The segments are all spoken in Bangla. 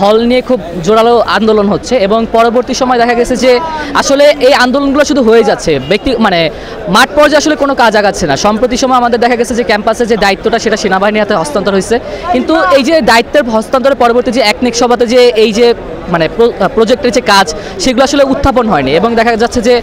হল নিয়ে খুব জোরালো আন্দোলন হচ্ছে এবং পরবর্তী সময় দেখা গেছে যে আসলে এই আন্দোলনগুলো শুধু হয়ে যাচ্ছে মানে মাঠ পর্যায়ে আসলে কোনো কাজ আগাচ্ছে না। সম্প্রতি সময় আমাদের দেখা গেছে যে ক্যাম্পাসে যে দায়িত্বটা সেটা সেনাবাহিনীর হাতে হস্তান্তর হয়েছে, কিন্তু এই যে দায়িত্বের হস্তান্তরের পরবর্তী যে একনেক সভাতে যে এই যে মানে প্রজেক্টের যে কাজ সেগুলো আসলে উত্থাপন হয়নি এবং দেখা যাচ্ছে যে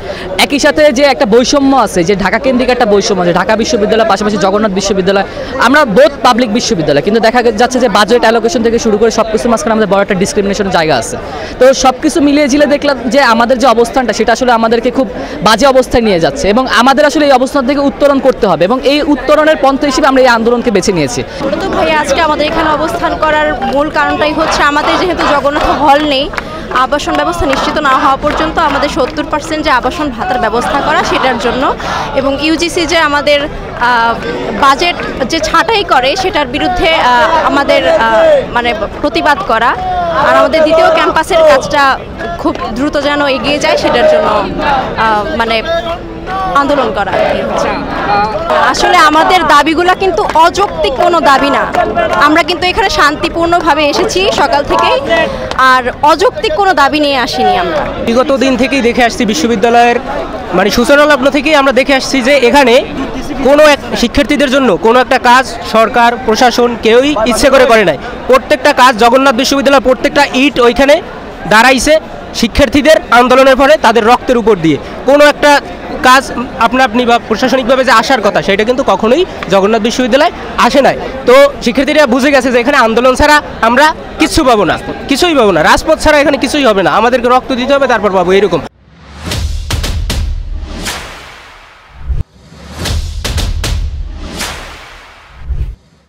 একই সাথে যে একটা বৈষম্য আছে, যে ঢাকা কেন্দ্রিক একটা বৈষম্য, যে ঢাকা বিশ্ববিদ্যালয় পাশাপাশি জগন্নাথ বিশ্ববিদ্যালয়, আমরা বোথ পাবলিক বিশ্ববিদ্যালয়, কিন্তু দেখা যাচ্ছে যে বাজেট অ্যালোকেশন থেকে শুরু করে সব কিছুর মাঝখানে আমাদের বড় একটা ডিসক্রিমিনেশনের জায়গা আছে। তো সব কিছু মিলিয়ে ঝিলে দেখলাম যে আমাদের যে অবস্থানটা সেটা আসলে আমাদেরকে খুব বাজে অবস্থায় নিয়ে যাচ্ছে এবং আমাদের আসলে এই অবস্থান থেকে উত্তরণ করতে হবে এবং এই উত্তরণের পন্থা হিসেবে আমরা এই আন্দোলনকে বেছে নিয়েছি। তো ভাই আজকে আমাদের এখানে অবস্থান করার মূল কারণটাই হচ্ছে আমাদের যেহেতু জগন্নাথ হল নেই, আবাসন ব্যবস্থা নিশ্চিত না হওয়া পর্যন্ত আমাদের 70% যে আবাসন ভাতার ব্যবস্থা করা সেটার জন্য, এবং ইউজিসি যে আমাদের বাজেট যে ছাঁটাই করে সেটার বিরুদ্ধে আমাদের মানে প্রতিবাদ করা, আর আমাদের দ্বিতীয় ক্যাম্পাসের কাজটা খুব দ্রুত যেন এগিয়ে যায় সেটার জন্য মানে আন্দোলন করা। আসলে আমাদের দাবিগুলো কিন্তু অযৌক্তিক কোনো দাবি না, আমরা কিন্তু এখানে শান্তিপূর্ণভাবে এসেছি সকাল থেকেই, আর অযৌক্তিক কোনো দাবি নিয়ে আসিনি। আমরা বিগত দিন থেকেই দেখে আসছি বিশ্ববিদ্যালয়ের মানে সূচনা লগ্ন থেকেই আমরা দেখে আসছি যে এখানে কোনো এক শিক্ষার্থীদের জন্য কোনো একটা কাজ সরকার প্রশাসন কেউই ইচ্ছে করে নাই। প্রত্যেকটা কাজ জগন্নাথ বিশ্ববিদ্যালয়ের প্রত্যেকটা ইট ওইখানে দাঁড়াইছে শিক্ষার্থীদের আন্দোলনের ফলে, তাদের রক্তের উপর দিয়ে। কোনো একটা কাজ আপনি বা প্রশাসনিকভাবে যে আসার কথা সেটা কিন্তু কখনোই জগন্নাথ বিশ্ববিদ্যালয় আসে নাই। তো শিক্ষার্থীরা বুঝে গেছে যে এখানে আন্দোলন ছাড়া আমরা কিছুই পাবো না, রাজপথ ছাড়া এখানে কিছুই হবে না, আমাদেরকে রক্ত দিতে হবে তারপর পাবো, এরকম।